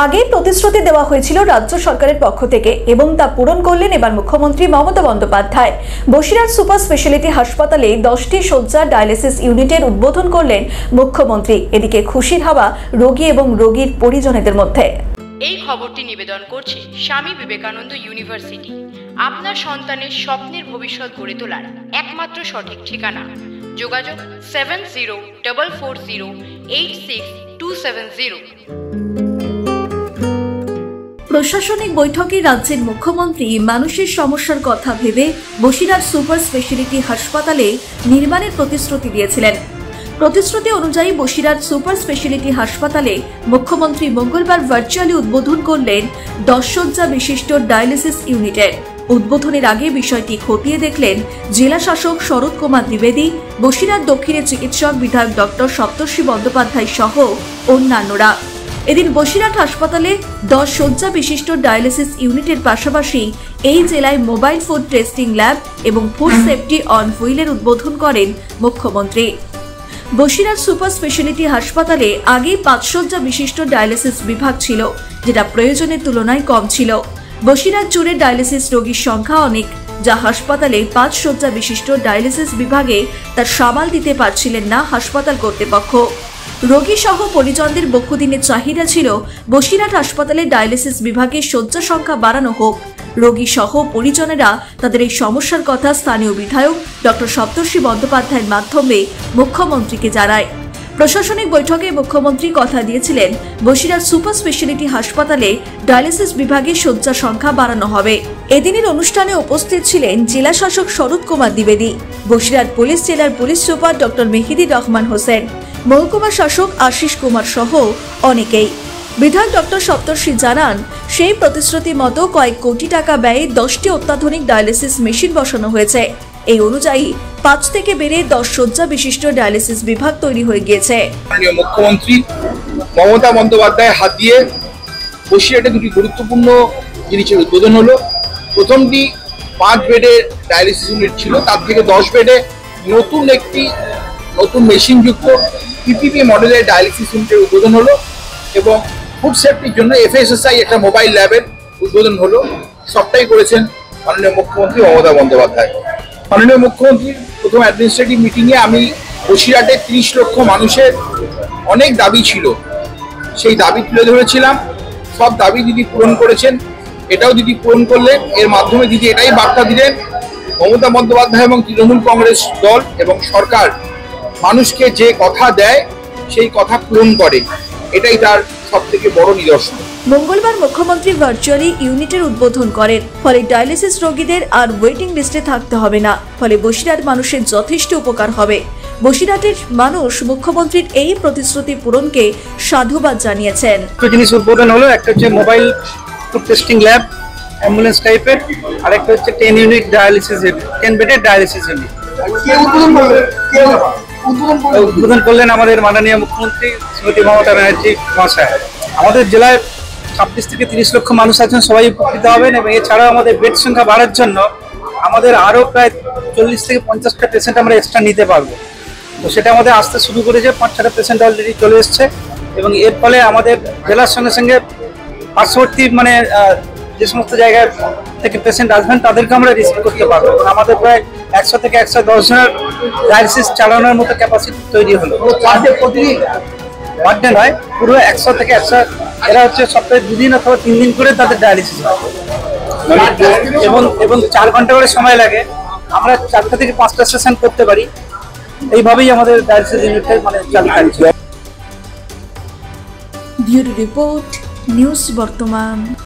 আগেই প্রতিশ্রুতি দেওয়া হয়েছিল রাজ্য সরকারের পক্ষ থেকে এবং তা পূরণ করলেন এবার মুখ্যমন্ত্রী মমতা বন্দ্যোপাধ্যায়। বসিরহাট সুপার স্পেশালিটি হাসপাতালে 10টি শয্যা ডায়ালিসিস ইউনিটের উদ্বোধন করলেন মুখ্যমন্ত্রী। এদিকে খুশির হাওয়া রোগী এবং রোগীর পরিজনদের মধ্যে। এই খবরটি নিবেদন করছে স্বামী বিবেকানন্দ ইউনিভার্সিটি। আপনার সন্তানের স্বপ্নের ভবিষ্যৎ গড়ে তোলার একমাত্র সঠিক ঠিকানা। যোগাযোগ 7044086270। প্রশাসনিক বৈঠকে রাজ্যের মুখ্যমন্ত্রী মানুষের সমস্যার কথা ভেবে বসিরহাট সুপার স্পেশালিটি হাসপাতালে নির্মাণের প্রতিশ্রুতি দিয়েছিলেন। প্রতিশ্রুতি অনুযায়ী বসিরহাট সুপার স্পেশালিটি হাসপাতালে মুখ্যমন্ত্রী মঙ্গলবার ভার্চুয়ালি উদ্বোধন করলেন 10 শয্যা বিশিষ্ট ডায়ালিসিস ইউনিটের। উদ্বোধনের আগে বিষয়টি খতিয়ে দেখলেন জেলা শাসক শরৎ কুমার দ্বিবেদী, বসিরহাট দক্ষিণের চিকিৎসক বিধায়ক ডক্টর সপ্তর্ষি বন্দ্যোপাধ্যায় সহ অন্যান্যরা। এদিন বসিরহাট হাসপাতালে 10 শয্যা বিশিষ্ট ডায়ালিসিস ইউনিটের পাশাপাশি এই জেলায় মোবাইল ফুড টেস্টিং ল্যাব এবং ফুড সেফটি অন হুইলের উদ্বোধন করেন মুখ্যমন্ত্রী। বসিরহাট সুপার স্পেশালিটি হাসপাতালে আগে 5 শয্যা বিশিষ্ট ডায়ালিসিস বিভাগ ছিল, যেটা প্রয়োজনের তুলনায় কম ছিল। বসিরহাট জুড়ে ডায়ালিসিস রোগীর সংখ্যা অনেক, যা হাসপাতালে 5 শয্যা বিশিষ্ট ডায়ালিসিস বিভাগে তার সামাল দিতে পারছিলেন না হাসপাতাল কর্তৃপক্ষ। রোগী সহ পরিজনদের বহুদিনের চাহিদা ছিল বসিরহাট হাসপাতালে ডায়ালিসিস বিভাগের শয্যা সংখ্যা বাড়ানো হোক। রোগী সহ পরিজনেরা তাদের এই সমস্যার কথা স্থানীয় বিধায়ক ডক্টর সপ্তর্ষি বন্দ্যোপাধ্যায়ের মাধ্যমে মুখ্যমন্ত্রীকে জানায়। প্রশাসনিক বৈঠকে মুখ্যমন্ত্রী কথা দিয়েছিলেন বসিরহাট সুপার স্পেশালিটি হাসপাতালে ডায়ালিসিস বিভাগের শয্যা সংখ্যা বাড়ানো হবে। এদিনের অনুষ্ঠানে উপস্থিত ছিলেন জেলা শাসক শরৎ কুমার দ্বিবেদী, বসিরহাট পুলিশ জেলার পুলিশ সুপার ডক্টর মেহেদি রহমান হোসেন, মহকুমা শাসক আশিস কুমার সহ অনেকেই। বিধায়ক ডক্টর সপ্তর্ষি জানান, সেই প্রতিশ্রুতি মতো কয়েক কোটি টাকা ব্যয়ে 10টি অত্যাধুনিক ডায়ালিসিস মেশিন বসানো হয়েছে। এই অনুযায়ী 5 থেকে বেড়ে 10 শয্যা বিশিষ্ট ডায়ালিসিস বিভাগ তৈরি হয়ে গিয়েছে। মুখ্যমন্ত্রী মমতা বন্দ্যোপাধ্যায়ের হাত দিয়ে বসিরহাটে দুটি গুরুত্বপূর্ণ জিনিসের উদ্বোধন হলো। প্রথমটি 5 বেডের ডায়ালিসিস ইউনিট ছিল, তার থেকে 10 বেডে নতুন মেশিনযুক্ত পিপিপি মডেলের ডায়ালিসিস ইউনিটের উদ্বোধন হলো এবং ফুড সেফটির জন্য FSSI একটা মোবাইল ল্যাবের উদ্বোধন হলো। সবটাই করেছেন মাননীয় মুখ্যমন্ত্রী মমতা বন্দ্যোপাধ্যায়। মাননীয় মুখ্যমন্ত্রীর প্রথম অ্যাডমিনিস্ট্রেটিভ মিটিংয়ে আমি বসিরহাটে 30 লক্ষ মানুষের অনেক দাবি ছিল, সেই দাবি তুলে ধরেছিলাম। সব দাবি দিদি পূরণ করেছেন, এটাও দিদি পূরণ করলেন। এর মাধ্যমে দিদি এটাই বার্তা দিলেন, মমতা বন্দ্যোপাধ্যায় এবং তৃণমূল কংগ্রেস দল এবং সরকার মানুষকে যে কথা দেয় সেই কথা পূরণ করে, এটাই তার সবথেকে বড় নিদর্শন। মঙ্গলবার মুখ্যমন্ত্রী ভার্চুয়ালি ইউনিটের উদ্বোধন করেন, ফলে ডায়ালিসিস রোগীদের আর ওয়েটিং লিস্টে থাকতে হবে না। ফলে বসিরহাট মানুষের যথেষ্ট উপকার হবে। বসিরহাটের মানুষ মুখ্যমন্ত্রীর এই প্রতিশ্রুতি পূরণকে সাধুবাদ জানিয়েছেন। দুটো জিনিস উদ্বোধন হলো, একটা হচ্ছে mobile food testing lab ambulance টাইপের, আর একটা হচ্ছে 10 ইউনিট ডায়ালিসিস 10 বেডের ডায়ালিসিস ইউনিট। উদ্বোধন করলেন আমাদের মাননীয় মুখ্যমন্ত্রী শ্রীমতী মমতা ব্যানার্জি মহাশয়। আমাদের জেলায় 26 থেকে 30 লক্ষ মানুষ আছেন, সবাই উপকৃত হবেন এবং এছাড়াও আমাদের বেড সংখ্যা বাড়ার জন্য আমাদের আরও প্রায় 40 থেকে 50টা পেশেন্ট আমরা এক্সট্রা নিতে পারবো। তো সেটা আমাদের আসতে শুরু করেছে, 5-6টা পেশেন্ট অলরেডি চলে এসছে এবং এর ফলে আমাদের জেলার সঙ্গে সঙ্গে পার্শ্ববর্তী যে সমস্ত জায়গায় থেকে পেশেন্ট আসবেন তাদেরকে আমরা রিসিভ করতে পারবো। আমাদের প্রায় 100 থেকে 110 জনের ডায়ালিসিস চালানোর মতো ক্যাপাসিটি তৈরি হলো। বার্থডে নয়, পুরো 100 থেকে 100, এরা হচ্ছে সপ্তাহে 2 দিন অথবা 3 দিন করে তাদের ডায়ালিসিস হয় এবং 4 ঘন্টা করে সময় লাগে। আমরা 4টা থেকে 5টা সেশন করতে পারি। এইভাবেই আমাদের ডায়ালিসিস ইউনিটটা চালু থাকছে। ব্যুরো রিপোর্ট, নিউজ বর্তমান।